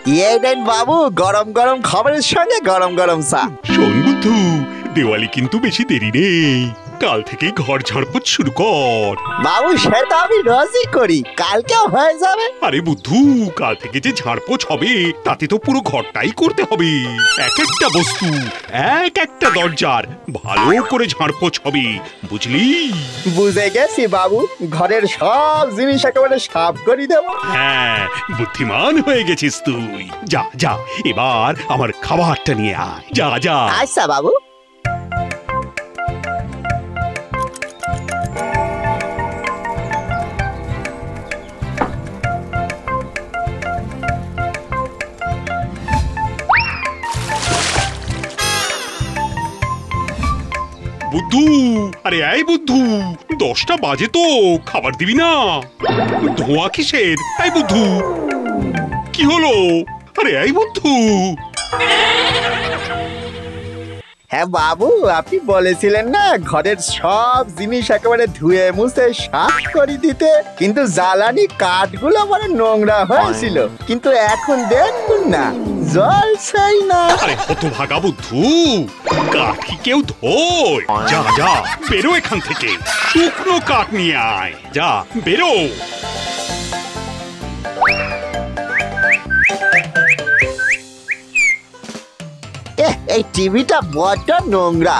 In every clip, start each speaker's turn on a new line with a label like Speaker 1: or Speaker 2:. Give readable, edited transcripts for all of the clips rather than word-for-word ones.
Speaker 1: এই নেন বাবু, গরম গরম খাবারের সঙ্গে গরম গরম চা।
Speaker 2: শোন বুদ্ধু, দেওয়ালি কিন্তু বেশি দেরি নেই, কাল থেকে ঘর ঝাড়পোছ শুরু কর।
Speaker 1: বাবু সেটা আমি রোজই করি, কালকেও হয়ে যাবে।
Speaker 2: আরে বুদ্ধু, কাল থেকে যে ঝাড়পোছ হবে তাতে তো পুরো ঘরটাই করতে হবে। এক একটা বস্তু, এক একটা দরজার ভালো করে ঝাড়পোছ হবে, বুঝলি?
Speaker 1: বুঝে গেছি বাবু, ঘরের সব জিনিস একেবারে সাফ করে দেবো।
Speaker 2: হ্যাঁ, বুদ্ধিমান হয়ে গেছিস তুই। যা যা, এবার আমার খাবারটা নিয়ে আয়, যা যা।
Speaker 1: আচ্ছা বাবু।
Speaker 2: বুদ্ধু, আরে এই বুদ্ধু, 10টা বাজে তো, খাবার দিবি না? ধোঁয়া কিসের? এই বুদ্ধু, কি হলো? আরে এই বুদ্ধু।
Speaker 1: হ্যাঁ বাবু, আপনি বলেছিলেন না ঘরের সব জিনিস একেবারে ধুয়ে মুছে সাফ করে দিতে, কিন্তু জ্বালানি কাঠগুলো মানে নোংরা হয়েছিল, কিন্তু এখন দেখুন না জলছেই না।
Speaker 2: আরে হতভাগা বুদ্ধু, কাঠ কি কেউ ধোয়? যা যা, বেরো এখান থেকে, শুকনো কাঠ নিয়ে আয়, যা বেরো।
Speaker 1: এই টিভিটা বড্ড নোংরা।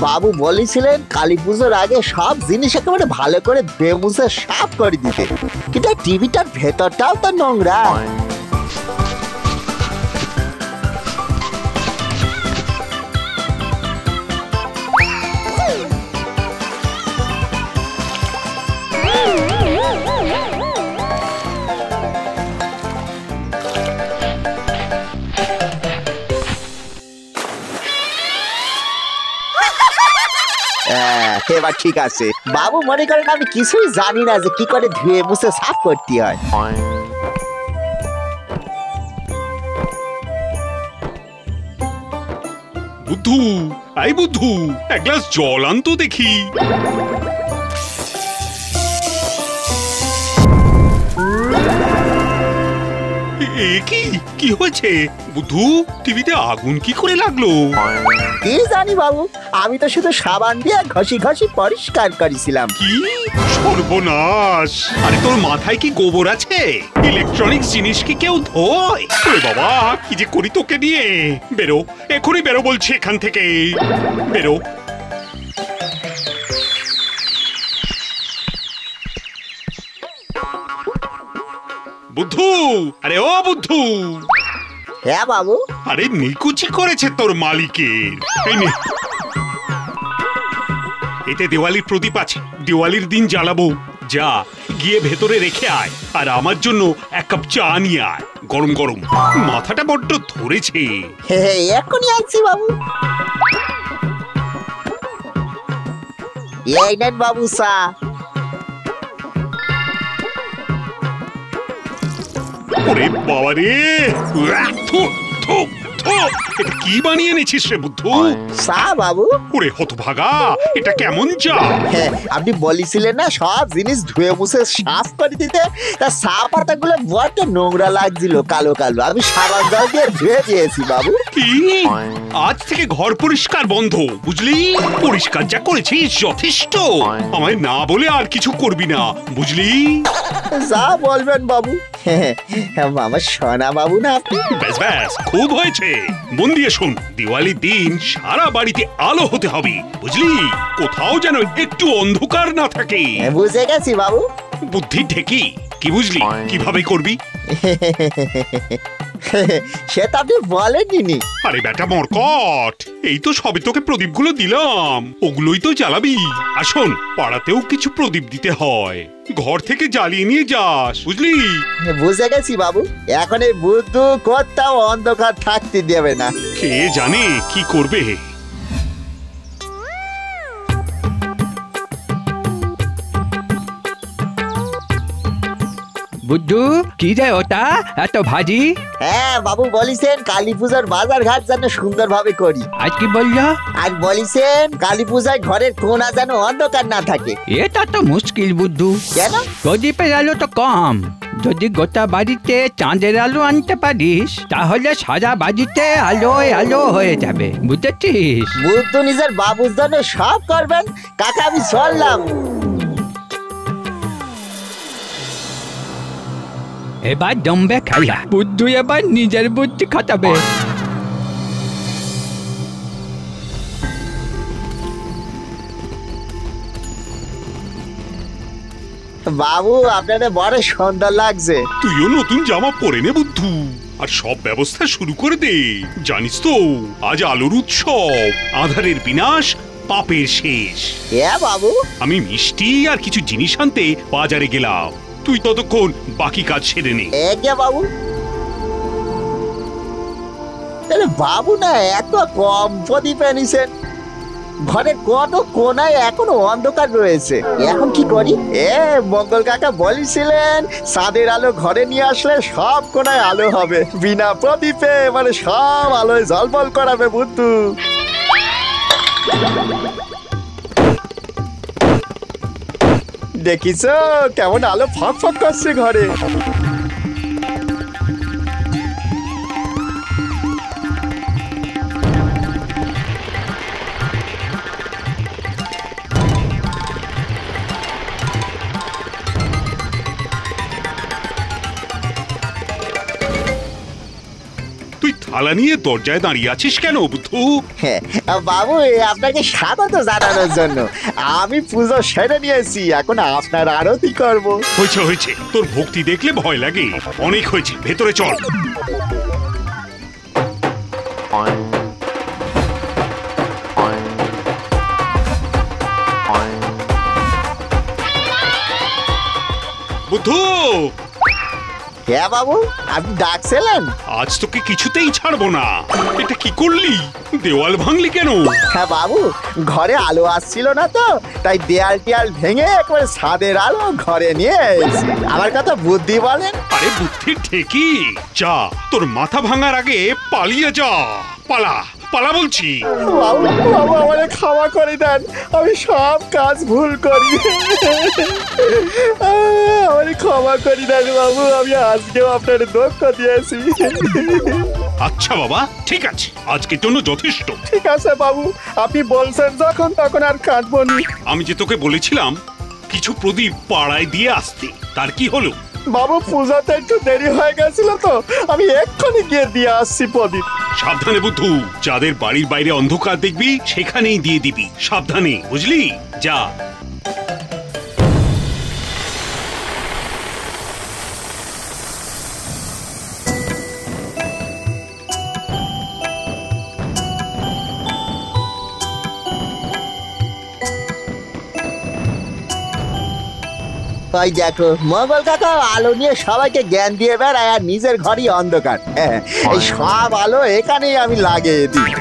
Speaker 1: বাবু বলেছিলেন কালী পুজোর আগে সব জিনিস একেবারে ভালো করে ধুয়ে মুছে সাফ করে দিতে, কিন্তু টিভিটার ভেতরটাও তো নোংরা। এবার ঠিক আছে বাবু, মনে করেন আমি কিছুই জানি না যে কি করে ধুয়ে মুছে সাফ করতে হয়।
Speaker 2: বুদ্ধু, এই বুদ্ধু, এক গ্লাস জল আনতো দেখি। কি হয়েছে বুদ্ধু? টিভিতে আগুন কি করে লাগলো?
Speaker 1: কি জানি বাবু, আমি তো শুধু সাবান দিয়ে ঘষি ঘষি পরিষ্কার করেছিলাম।
Speaker 2: কি সর্বনাশ! আরে তোর মাথায় কি গোবর আছে? ইলেকট্রনিক্স জিনিস কি কেউ ধোয়? ওরে বাবা, কি যে করি তোকে নিয়ে! বেরো, এখনই বেরো বলছি এখান থেকে, বেরো। বুদ্ধু, আরে ও বুদ্ধু।
Speaker 1: হ্যাঁ বাবু।
Speaker 2: আরে নিকুচি করেছে তোর মালিকের। এই নে, এতে দেওয়ালির প্রদীপ আছে, দেওয়ালির দিন জ্বালাবো। যা গিয়ে ভেতরে রেখে আয়, আর আমার জন্য এক কাপ চা নিয়ে আয়, গরম গরম। মাথাটা বড্ড ধরেছে।
Speaker 1: এখনই আনছি বাবু। এই নেন বাবু চা।
Speaker 2: ওরে বাবা রে, এটা কি বানিয়ে এনেছিস রে বুদ্ধু?
Speaker 1: চা বাবু।
Speaker 2: ওরে হতভাগা, এটা কেমন চা?
Speaker 1: আপনি বলেছিলেন না সব জিনিস ধুয়ে মুছে সাফ করে দিতে, তা চা পাতাগুলো বড্ড নোংরা লাগছিল, কালো কালো, আমি সাবান জল দিয়ে ধুয়ে দিয়েছি বাবু।
Speaker 2: কি? আজ থেকে ঘর পরিষ্কার বন্ধ, বুঝলি? পরিষ্কার যা করেছিস যথেষ্ট, আমায় না বলে আর কিছু করবি না, বুঝলি?
Speaker 1: যা বলবেন বাবু। আমার সোনা বাবু না আপনি।
Speaker 2: ব্যাস ব্যাস, খুব হয়েছে। মন দিয়ে শোন, দিওয়ালির দিন সারা বাড়িতে আলো হতে হবে, বুঝলি? কোথাও যেন একটু অন্ধকার না থাকে।
Speaker 1: বুঝে গেছি বাবু।
Speaker 2: বুদ্ধি ঢেকি, কি বুঝলি কিভাবে করবি?
Speaker 1: সেটা আপনি বলেননি।
Speaker 2: আরে বেটা মরকট, এই তো সবে তোকে প্রদীপগুলো দিলাম, ওগুলোই তো জ্বালাবি। আর শোন, পাড়াতেও কিছু প্রদীপ দিতে হয়, ঘর থেকে জ্বালিয়ে নিয়ে যাস, বুঝলি?
Speaker 1: বুঝে গেছি বাবু, এখন এই বুদ্ধু কোথাও অন্ধকার থাকতে দেবে না।
Speaker 2: কে জানে কি করবে।
Speaker 3: বুদ্ধু, কি রে ওটা এত ভাজি?
Speaker 1: হ্যাঁ বাবু, বলিছেন কালী পূজার বাজার ঘাট যেন সুন্দর ভাবে করি।
Speaker 3: আজ কি বললো?
Speaker 1: আর বলিছেন কালী পূজায় ঘরের কোণা যেন অন্ধকার না থাকে।
Speaker 3: এটা তো মুশকিল বুদ্ধু।
Speaker 1: কেন?
Speaker 3: প্রদীপের আলো তো কম, যদি গোটা বাড়িতে চাঁদের আলো আনতে পারিস তাহলে সারা বাড়িতে আলোয় আলো হয়ে যাবে, বুঝেছিস?
Speaker 1: বুদ্ধু নিজের বাবুর জন্য সব করবেন। কাকা আমি চললাম।
Speaker 3: এবার জমবে খেলা, বুদ্ধু এবার নিজের বুদ্ধি খাটাবে।
Speaker 1: বাবু আপনাদের বড় সুন্দর লাগছে।
Speaker 2: তুইও নতুন জামা পরে নে বুদ্ধু, আর সব ব্যবস্থা শুরু করে দে। জানিস তো আজ আলোর উৎসব, আঁধারের বিনাশ, পাপের শেষ।
Speaker 1: হ্যাঁ বাবু।
Speaker 2: আমি মিষ্টি আর কিছু জিনিস আনতে বাজারে গেলাম, তুই ততক্ষণ বাকি কাজ সেরে নে।
Speaker 1: বাবু তাহলে বাবু না এত কম প্রদীপ এনেছেন, ঘরের কত কোনায় এখনো অন্ধকার রয়েছে, এখন কি করি? মঙ্গল কাকা বলেছিলেন চাঁদের আলো ঘরে নিয়ে আসলে সব কোনায় আলো হবে, বিনা প্রদীপে মানে সব আলোয় ঝলমল করাবে বুদ্ধু। দেখিস কেমন আলো ফক ফক করছে ঘরে।
Speaker 2: থালা নিয়ে দরজায় দাঁড়িয়ে আছিস কেন বুদ্ধু?
Speaker 1: বাবু আপনাকে স্বাগত জানানোর জন্য। আমি পুজো সেরে নিয়েছি, এখন আপনার আরতি করব।
Speaker 2: হয়েছে হয়েছে, তোর ভক্তি দেখলে ভয় লাগে। অনেক হয়েছে, ভেতরে চল। বুদ্ধু!
Speaker 1: হ্যাঁ বাবু, আপনি ডাকছিলেন?
Speaker 2: আজ তোকে কিছুতেই ছাড়বো না। এটা কি করলি? দেওয়াল ভাঙলি কেন?
Speaker 1: হ্যাঁ বাবু, ঘরে আলো আসছিল না তো, তাই দেয়াল টিয়াল ভেঙে একবারে ছাদের আলো ঘরে নিয়ে এসেছি। আমার কথা বুদ্ধি বলেন?
Speaker 2: আরে বুদ্ধি ঠিকই, যা তোর মাথা ভাঙার আগে পালিয়ে যা। পালা পালা বলছি।
Speaker 1: বাবু বাবু আমারে ক্ষমা করে দেন, আমি সব কাজ ভুল করি, আমারে ক্ষমা করে দেন বাবু, আমি আজকেও আপনার দুঃখ দিয়েছি।
Speaker 2: আচ্ছা বাবা, ঠিক আছে, আজকের জন্য যথেষ্ট।
Speaker 1: ঠিক আছে বাবু, আপনি বলছেন যখন তখন আর কাটবো না।
Speaker 2: আমি যে তোকে বলেছিলাম কিছু প্রদীপ পাড়ায় দিয়ে আসতে, তার কি হলো?
Speaker 1: বাবু পূজাতে একটু দেরি হয়ে গেছিল তো, আমি এক্ষুনি গিয়ে দিয়ে আসছি প্রদীপ।
Speaker 2: সাবধানে বুদ্ধু, যাদের বাড়ির বাইরে অন্ধকার দেখবি সেখানেই দিয়ে দিবি, সাবধানে, বুঝলি? যা।
Speaker 1: ওই দেখো মঙ্গল কাকা আলো নিয়ে সবাইকে জ্ঞান দিয়ে বেড়ায়, আর নিজের ঘরই অন্ধকার। এই সব আলো এখানেই আমি লাগিয়ে দিই।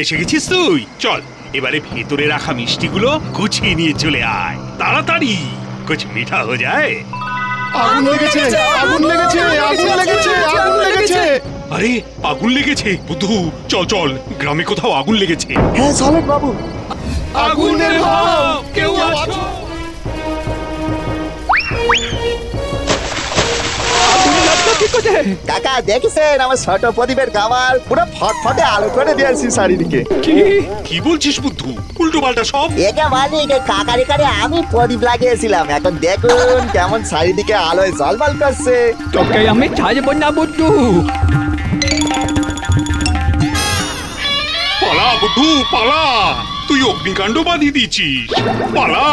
Speaker 2: এসে গেছিস তুই? চল এবারে ভেতরে রাখা মিষ্টিগুলো গুছিয়ে নিয়ে চলে আয়, তাড়াতাড়ি, কুছ মিঠা হয়ে যায়।
Speaker 4: আগুন লেগেছে, আগুন লেগেছে, আগুন লেগেছে, আগুন লেগেছে।
Speaker 2: আরে আগুন লেগেছে বুদ্ধু, চল চল, গ্রামে কোথাও আগুন লেগেছে।
Speaker 1: হ্যাঁ চলেন বাবু।
Speaker 4: আগুন নেভাও, কেউ আছো?
Speaker 1: কাকা দেখেছেন আমার ছোট প্রদীপের কামাল পুরো ফটফটে আলো করে দিয়েছি চারিদিকে।
Speaker 2: কি বলছিস বুদ্ধু? উল্টো পাল্টা সব।
Speaker 1: একে মালিক কাকার এখানে আমি প্রদীপ লাগিয়েছিলাম, এখন দেখুন কেমন চারিদিকে আলোয় ঝলমল করছে।
Speaker 3: তোকে আমি ছাড়বো না বুদ্ধু।
Speaker 2: পালা বুদ্ধু পালা, তুই অগ্নিকাণ্ড বাঁধিয়ে দিয়েছিস, পালা।